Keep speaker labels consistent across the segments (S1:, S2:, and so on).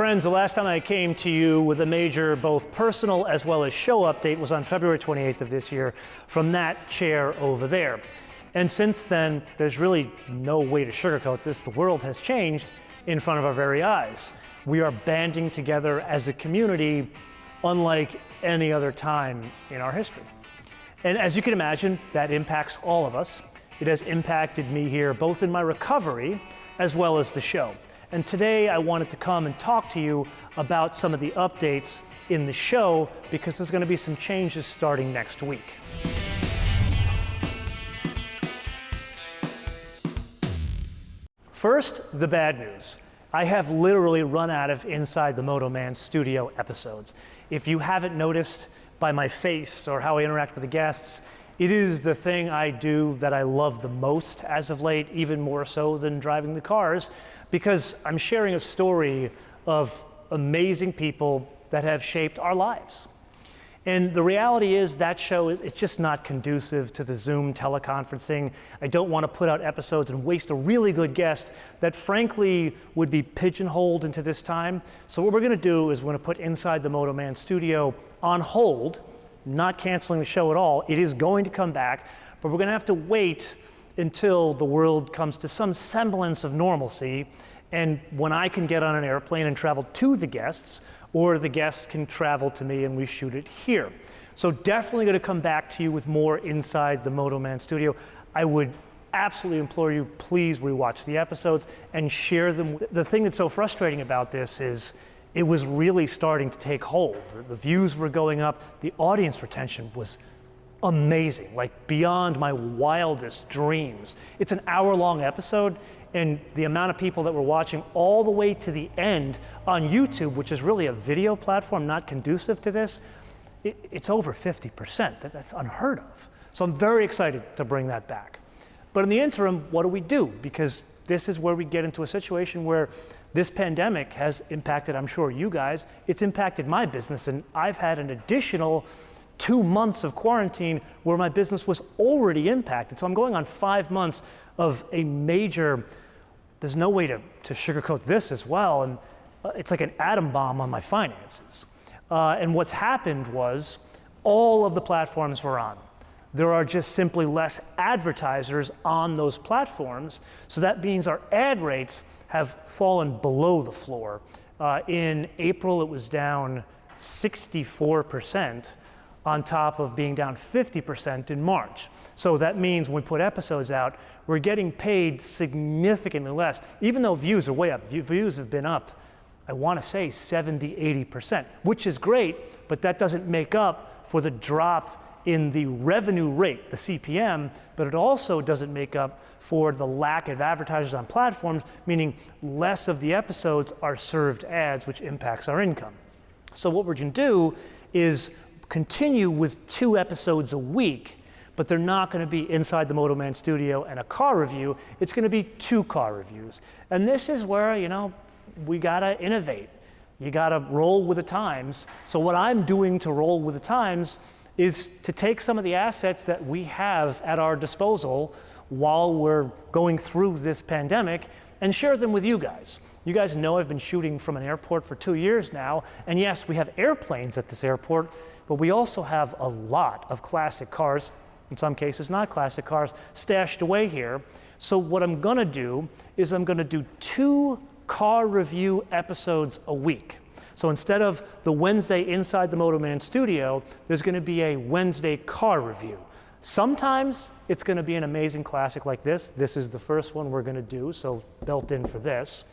S1: Friends, the last time I came to you with a major both personal as well as show update was on February 28th of this year from that chair over there. And since then, there's really no way to sugarcoat this. The world has changed in front of our very eyes. We are banding together as a community unlike any other time in our history. And as you can imagine, that impacts all of us. It has impacted me here, both in my recovery as well as the show. And today I wanted to come and talk to you about some of the updates in the show because there's going to be some changes starting next week. First, the bad news. I have literally run out of Inside the MotoMan Studio episodes. If you haven't noticed by my face or how I interact with the guests, it is the thing I do that I love the most as of late, even more so than driving the cars, because I'm sharing a story of amazing people that have shaped our lives. And the reality is that show it's just not conducive to the Zoom teleconferencing. I don't want to put out episodes and waste a really good guest that frankly would be pigeonholed into this time. So what we're going to do is we're going to put Inside the MotoMan Studio on hold, not canceling the show at all. It is going to come back, but we're going to have to wait until the world comes to some semblance of normalcy, and when I can get on an airplane and travel to the guests, or the guests can travel to me and we shoot it here. So definitely going to come back to you with more Inside the MotoMan Studio. I would absolutely implore you, please rewatch the episodes and share them. The thing that's so frustrating about this is it was really starting to take hold. The views were going up. The audience retention was amazing, like beyond my wildest dreams. It's an hour-long episode, and the amount of people that were watching all the way to the end on YouTube, which is really a video platform not conducive to this, it's over 50%. That's unheard of. So I'm very excited to bring that back. But in the interim, what do? Because this is where we get into a situation where this pandemic has impacted, I'm sure, you guys. It's impacted my business, and I've had an additional 2 months of quarantine where my business was already impacted. So I'm going on 5 months of a major, there's no way to sugarcoat this as well, and it's like an atom bomb on my finances. And what's happened was all of the platforms we're on, there are just simply less advertisers on those platforms, so that means our ad rates have fallen below the floor. In April, it was down 64%, on top of being down 50% in March. So that means when we put episodes out, we're getting paid significantly less, even though views are way up. Views have been up, I want to say 70, 80%, which is great, but that doesn't make up for the drop in the revenue rate, the CPM, but it also doesn't make up for the lack of advertisers on platforms, meaning less of the episodes are served ads, which impacts our income. So what we're going to do is continue with 2 episodes a week, but they're not going to be Inside the MotoMan Studio and a car review. It's going to be 2 car reviews. And this is where, we got to innovate. You got to roll with the times. So what I'm doing to roll with the times is to take some of the assets that we have at our disposal while we're going through this pandemic and share them with you guys. You guys know I've been shooting from an airport for 2 years now, and yes, we have airplanes at this airport, but we also have a lot of classic cars, in some cases not classic cars, stashed away here. So what I'm gonna do is I'm gonna do 2 car review episodes a week. So instead of the Wednesday Inside the MotoMan Studio, there's gonna be a Wednesday car review. Sometimes it's gonna be an amazing classic like this. This is the first one we're gonna do, so built in for this.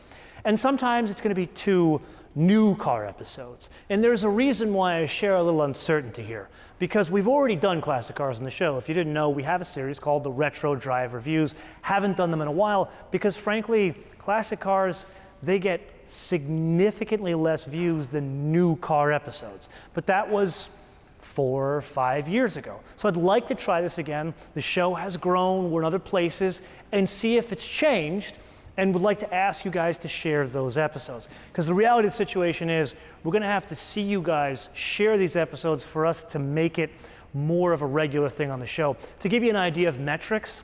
S1: And sometimes it's gonna be 2 new car episodes. And there's a reason why I share a little uncertainty here, because we've already done classic cars on the show. If you didn't know, we have a series called the Retro Drive Reviews. Haven't done them in a while because frankly, classic cars, they get significantly less views than new car episodes. But that was 4 or 5 years ago. So I'd like to try this again. The show has grown, we're in other places, and see if it's changed, and would like to ask you guys to share those episodes. Because the reality of the situation is we're gonna have to see you guys share these episodes for us to make it more of a regular thing on the show. To give you an idea of metrics,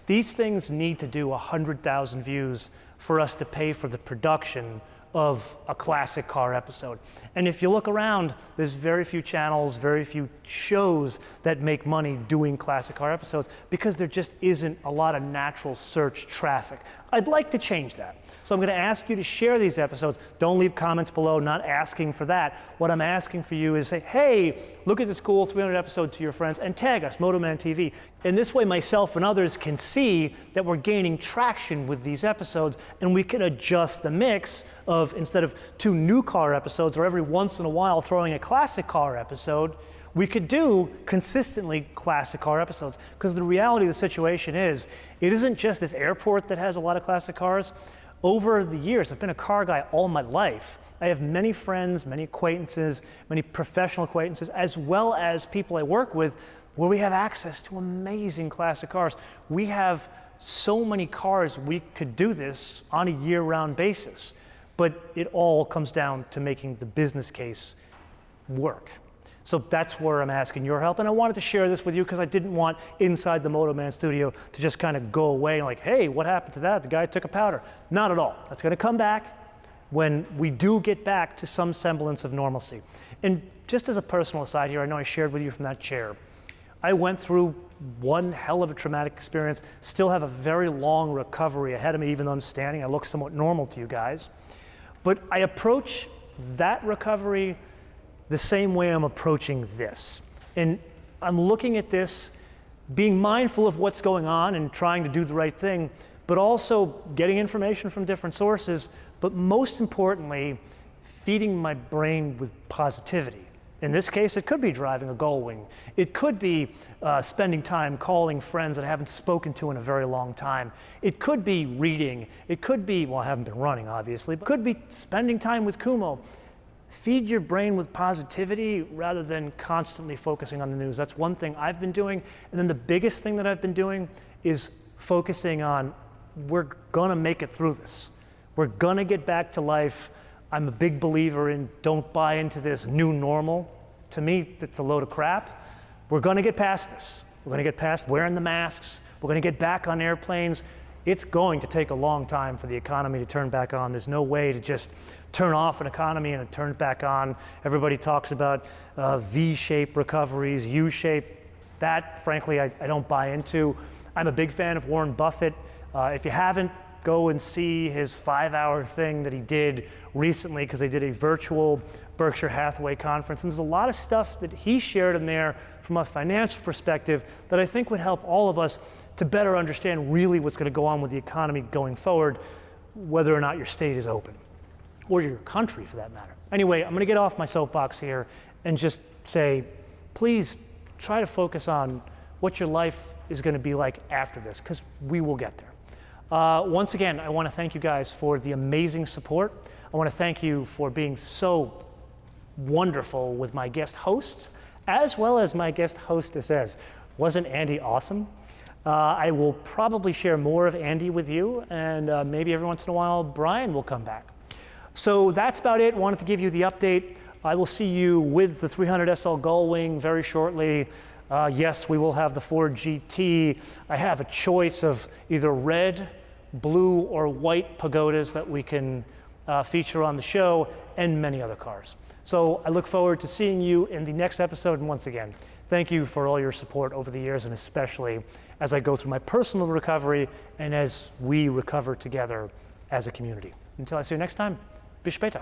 S1: these things need to do 100,000 views for us to pay for the production of a classic car episode. And if you look around, there's very few channels, very few shows that make money doing classic car episodes because there just isn't a lot of natural search traffic. I'd like to change that. So I'm going to ask you to share these episodes. Don't leave comments below, not asking for that. What I'm asking for you is say, hey, look at this cool 300 episode to your friends and tag us, MotoManTV. And this way myself and others can see that we're gaining traction with these episodes and we can adjust the mix of, instead of 2 new car episodes or every once in a while throwing a classic car episode, we could do consistently classic car episodes. Because the reality of the situation is, it isn't just this airport that has a lot of classic cars. Over the years, I've been a car guy all my life. I have many friends, many acquaintances, many professional acquaintances, as well as people I work with where we have access to amazing classic cars. We have so many cars we could do this on a year-round basis, but it all comes down to making the business case work. So that's where I'm asking your help, and I wanted to share this with you because I didn't want inside the MotoMan studio to just kind of go away and like, hey, what happened to that? The guy took a powder. Not at all. That's going to come back when we do get back to some semblance of normalcy. And just as a personal aside here, I know I shared with you from that chair, I went through one hell of a traumatic experience, still have a very long recovery ahead of me, even though I'm standing. I look somewhat normal to you guys. But I approach that recovery the same way I'm approaching this. And I'm looking at this, being mindful of what's going on and trying to do the right thing, but also getting information from different sources, but most importantly, feeding my brain with positivity. In this case, it could be driving a Gullwing. It could be spending time calling friends that I haven't spoken to in a very long time. It could be reading. It could be, well, I haven't been running, obviously, but it could be spending time with Kumo. Feed your brain with positivity rather than constantly focusing on the news. That's one thing I've been doing. And then the biggest thing that I've been doing is focusing on, we're gonna make it through this. We're gonna get back to life. I'm a big believer in don't buy into this new normal. To me, it's a load of crap. We're gonna get past this. We're gonna get past wearing the masks. We're gonna get back on airplanes. It's going to take a long time for the economy to turn back on. There's no way to just turn off an economy and it turns back on. Everybody talks about V-shaped recoveries, U-shape. That, frankly, I don't buy into. I'm a big fan of Warren Buffett. If you haven't, go and see his 5-hour thing that he did recently because they did a virtual Berkshire Hathaway conference. And there's a lot of stuff that he shared in there from a financial perspective that I think would help all of us to better understand really what's going to go on with the economy going forward, whether or not your state is open, or your country for that matter. Anyway, I'm going to get off my soapbox here and just say, please try to focus on what your life is going to be like after this, because we will get there. Once again, I want to thank you guys for the amazing support. I want to thank you for being so wonderful with my guest hosts, as well as my guest hostesses. Wasn't Andy awesome? I will probably share more of Andy with you, and maybe every once in a while, Brian will come back. So that's about it. Wanted to give you the update. I will see you with the 300 SL Gullwing very shortly. Yes, we will have the Ford GT. I have a choice of either red, blue, or white pagodas that we can feature on the show, and many other cars. So I look forward to seeing you in the next episode, and once again, thank you for all your support over the years, and especially as I go through my personal recovery and as we recover together as a community. Until I see you next time, bis später.